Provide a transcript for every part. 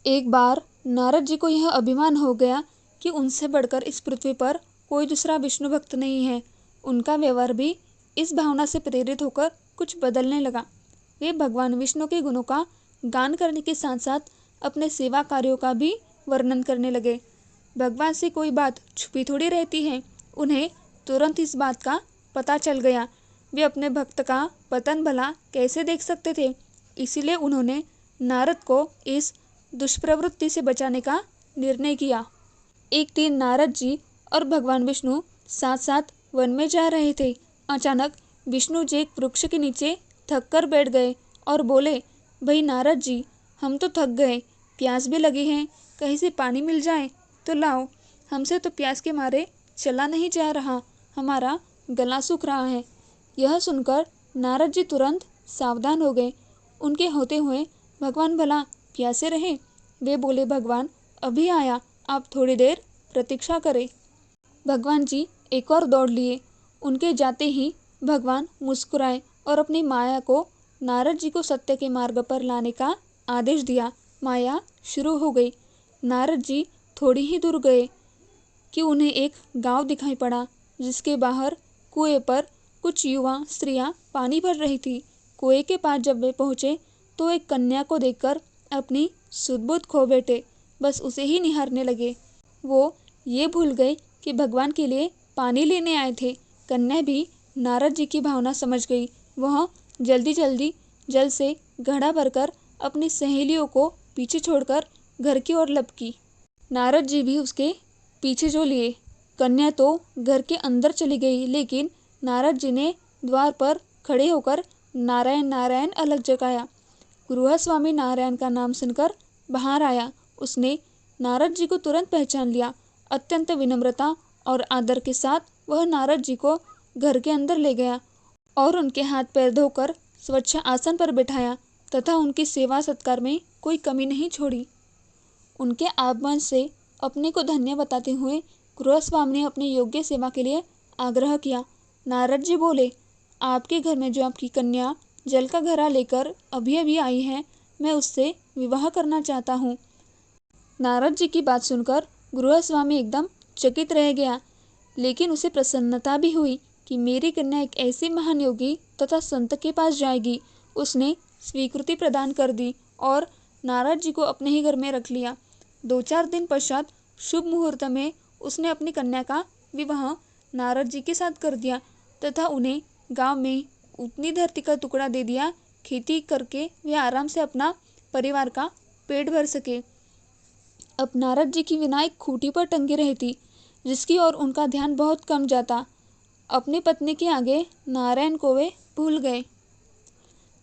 एक बार नारद जी को यह अभिमान हो गया कि उनसे बढ़कर इस पृथ्वी पर कोई दूसरा विष्णु भक्त नहीं है। उनका व्यवहार भी इस भावना से प्रेरित होकर कुछ बदलने लगा। वे भगवान विष्णु के गुणों का गान करने के साथ साथ अपने सेवा कार्यों का भी वर्णन करने लगे। भगवान से कोई बात छुपी थोड़ी रहती है, उन्हें तुरंत इस बात का पता चल गया। वे अपने भक्त का पतन भला कैसे देख सकते थे, इसीलिए उन्होंने नारद को इस दुष्प्रवृत्ति से बचाने का निर्णय किया। एक दिन नारद जी और भगवान विष्णु साथ साथ वन में जा रहे थे। अचानक विष्णु जी एक वृक्ष के नीचे थक कर बैठ गए और बोले, भाई नारद जी, हम तो थक गए, प्यास भी लगी है, कहीं से पानी मिल जाए तो लाओ। हमसे तो प्यास के मारे चला नहीं जा रहा, हमारा गला सूख रहा है। यह सुनकर नारद जी तुरंत सावधान हो गए। उनके होते हुए भगवान भला प्यासे रहे। वे बोले, भगवान अभी आया, आप थोड़ी देर प्रतीक्षा करें। भगवान जी एक और दौड़ लिए। उनके जाते ही भगवान मुस्कुराए और अपनी माया को नारद जी को सत्य के मार्ग पर लाने का आदेश दिया। माया शुरू हो गई। नारद जी थोड़ी ही दूर गए कि उन्हें एक गांव दिखाई पड़ा, जिसके बाहर कुएं पर कुछ युवा स्त्रियां पानी भर रही थी। कुएं के पास जब वे पहुंचे तो एक कन्या को देखकर अपनी सुध-बुध खो बैठे, बस उसे ही निहारने लगे। वो ये भूल गए कि भगवान के लिए पानी लेने आए थे। कन्या भी नारद जी की भावना समझ गई। वह जल्दी जल्दी जल से घड़ा भरकर अपनी सहेलियों को पीछे छोड़कर घर की ओर लपकी। नारद जी भी उसके पीछे जो लिए। कन्या तो घर के अंदर चली गई, लेकिन नारद जी ने द्वार पर खड़े होकर नारायण नारायण अलग जगाया। गृहस्वामी नारायण का नाम सुनकर बाहर आया। उसने नारद जी को तुरंत पहचान लिया। अत्यंत विनम्रता और आदर के साथ वह नारद जी को घर के अंदर ले गया और उनके हाथ पैर धोकर स्वच्छ आसन पर बिठाया तथा उनकी सेवा सत्कार में कोई कमी नहीं छोड़ी। उनके आगमन से अपने को धन्य बताते हुए गृहस्वामी ने अपनी योग्य सेवा के लिए आग्रह किया। नारद जी बोले, आपके घर में जो आपकी कन्या जल का घड़ा लेकर अभी अभी आई है, मैं उससे विवाह करना चाहता हूँ। नारद जी की बात सुनकर गृहस्वामी एकदम चकित रह गया, लेकिन उसे प्रसन्नता भी हुई कि मेरी कन्या एक ऐसे महान योगी तथा संत के पास जाएगी। उसने स्वीकृति प्रदान कर दी और नारद जी को अपने ही घर में रख लिया। 2-4 दिन पश्चात शुभ मुहूर्त में उसने अपनी कन्या का विवाह नारद जी के साथ कर दिया तथा उन्हें गांव में उतनी धरती का टुकड़ा दे दिया, खेती करके वे आराम से अपना परिवार का पेट भर सके। अब नारद जी की विनायक खूंटी पर टंगी रहती, जिसकी ओर उनका ध्यान बहुत कम जाता। अपनी पत्नी के आगे नारायण को वे भूल गए।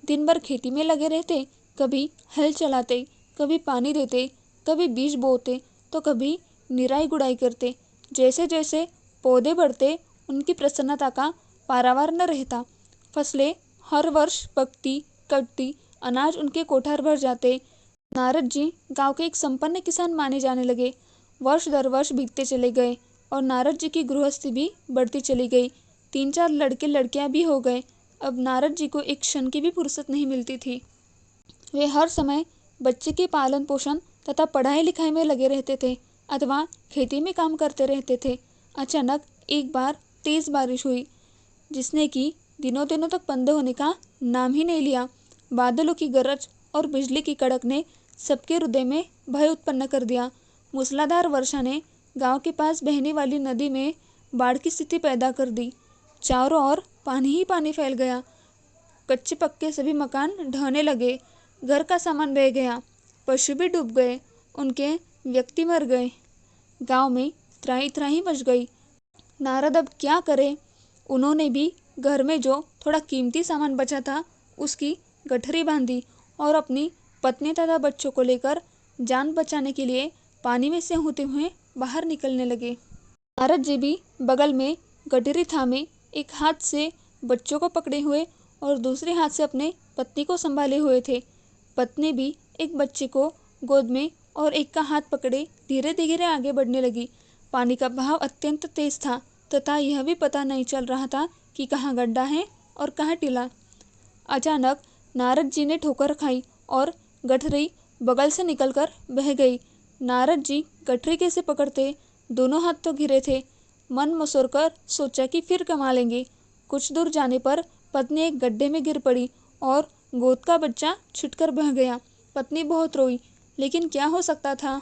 दिन भर खेती में लगे रहते, कभी हल चलाते, कभी पानी देते, कभी बीज बोते तो कभी निराई गुड़ाई करते। जैसे जैसे पौधे बढ़ते, उनकी प्रसन्नता का पारावार न रहता। फसलें हर वर्ष पकती कटती, अनाज उनके कोठार भर जाते। नारद जी गांव के एक संपन्न किसान माने जाने लगे। वर्ष दर वर्ष बीतते चले गए और नारद जी की गृहस्थी भी बढ़ती चली गई। 3-4 लड़के लड़कियां भी हो गए। अब नारद जी को एक क्षण की भी फुर्सत नहीं मिलती थी। वे हर समय बच्चे के पालन पोषण तथा पढ़ाई लिखाई में लगे रहते थे अथवा खेती में काम करते रहते थे। अचानक एक बार तेज बारिश हुई, जिसने कि दिनों दिनों तक बंद होने का नाम ही नहीं लिया। बादलों की गरज और बिजली की कड़क ने सबके हृदय में भय उत्पन्न कर दिया। मूसलाधार वर्षा ने गांव के पास बहने वाली नदी में बाढ़ की स्थिति पैदा कर दी। चारों ओर पानी ही पानी फैल गया। कच्चे पक्के सभी मकान ढहने लगे, घर का सामान बह गया, पशु भी डूब गए, उनके व्यक्ति मर गए। गांव में त्राही त्राही मच गई। नारद अब क्या करे? उन्होंने भी घर में जो थोड़ा कीमती सामान बचा था उसकी गठरी बांधी और अपनी पत्नी तथा बच्चों को लेकर जान बचाने के लिए पानी में से होते हुए बाहर निकलने लगे। नारद जी भी बगल में गठरी थामे एक हाथ से बच्चों को पकड़े हुए और दूसरे हाथ से अपने पत्नी को संभाले हुए थे। पत्नी भी एक बच्चे को गोद में और एक का हाथ पकड़े धीरे धीरे आगे बढ़ने लगी। पानी का बहाव अत्यंत तेज था तथा यह भी पता नहीं चल रहा था कि कहाँ गड्ढा है और कहाँ टीला। अचानक नारद जी ने ठोकर खाई और गठरी बगल से निकलकर बह गई। नारद जी गठरी कैसे पकड़ते, दोनों हाथ तो घिरे थे। मन मसोरकर सोचा कि फिर कमा लेंगे। कुछ दूर जाने पर पत्नी एक गड्ढे में गिर पड़ी और गोद का बच्चा छुटकर बह गया। पत्नी बहुत रोई, लेकिन क्या हो सकता था।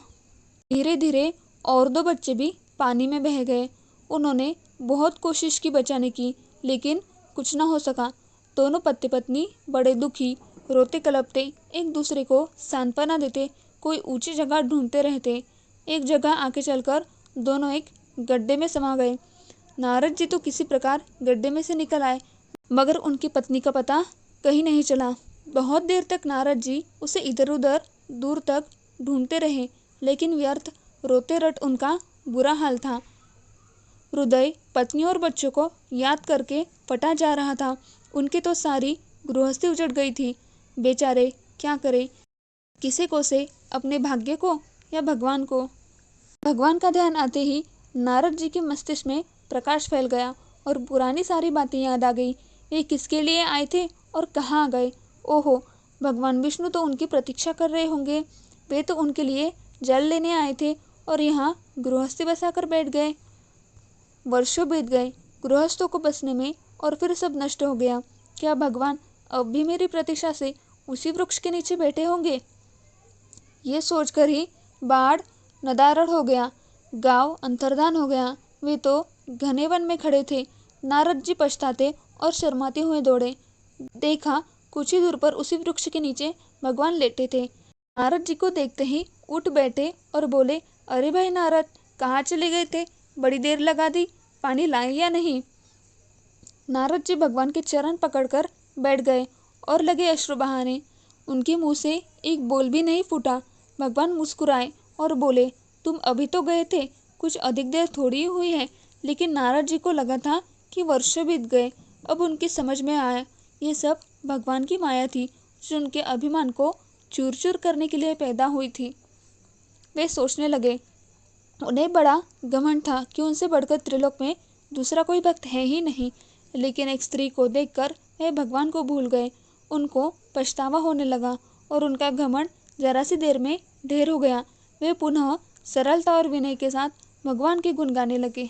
धीरे धीरे और 2 बच्चे भी पानी में बह गए। उन्होंने बहुत कोशिश की बचाने की, लेकिन कुछ न हो सका। दोनों पति पत्नी बड़े दुखी, रोते कलपते, एक दूसरे को सांत्वना देते, कोई ऊंची जगह ढूंढते रहते। एक जगह आके चलकर दोनों एक गड्ढे में समा गए। नारद जी तो किसी प्रकार गड्ढे में से निकल आए, मगर उनकी पत्नी का पता कहीं नहीं चला। बहुत देर तक नारद जी उसे इधर उधर दूर तक ढूंढते रहे, लेकिन व्यर्थ। रोते रट उनका बुरा हाल था। हृदय पत्नी और बच्चों को याद करके फटा जा रहा था। उनकी तो सारी गृहस्थी उजड़ गई थी। बेचारे क्या करे, किसे को से, अपने भाग्य को या भगवान को। भगवान का ध्यान आते ही नारद जी के मस्तिष्क में प्रकाश फैल गया और पुरानी सारी बातें याद आ गई। वे किसके लिए आए थे और कहाँ गए। ओहो, भगवान विष्णु तो उनकी प्रतीक्षा कर रहे होंगे। वे तो उनके लिए जल लेने आए थे और यहाँ गृहस्थी बसाकर बैठ गए। वर्षों बीत गए गृहस्थों को बसने में और फिर सब नष्ट हो गया। क्या भगवान अब भी मेरी प्रतीक्षा से उसी वृक्ष के नीचे बैठे होंगे। ये सोचकर ही बाढ़ नदारद हो गया। गांव अंतर्धान हो गया। वे तो घने वन में खड़े थे। नारद जी पछताते और शर्माते हुए दौड़े। देखा कुछ ही दूर पर उसी वृक्ष के नीचे भगवान लेटे थे। नारद जी को देखते ही उठ बैठे और बोले, अरे भाई नारद, कहाँ चले गए थे, बड़ी देर लगा दी, पानी लाए या नहीं। नारद जी भगवान के चरण पकड़कर बैठ गए और लगे अश्रु बहाने। उनके मुंह से एक बोल भी नहीं फूटा। भगवान मुस्कुराए और बोले, तुम अभी तो गए थे, कुछ अधिक देर थोड़ी ही हुई है। लेकिन नारद जी को लगा था कि वर्षों बीत गए। अब उनकी समझ में आया, ये सब भगवान की माया थी, जो उनके अभिमान को चूर चूर करने के लिए पैदा हुई थी। वे सोचने लगे, उन्हें बड़ा घमंड था कि उनसे बढ़कर त्रिलोक में दूसरा कोई भक्त है ही नहीं। लेकिन एक स्त्री को देखकर वे भगवान को भूल गए। उनको पछतावा होने लगा और उनका घमंड जरा सी देर में ढेर हो गया। वे पुनः सरलता और विनय के साथ भगवान के गुण गाने लगे।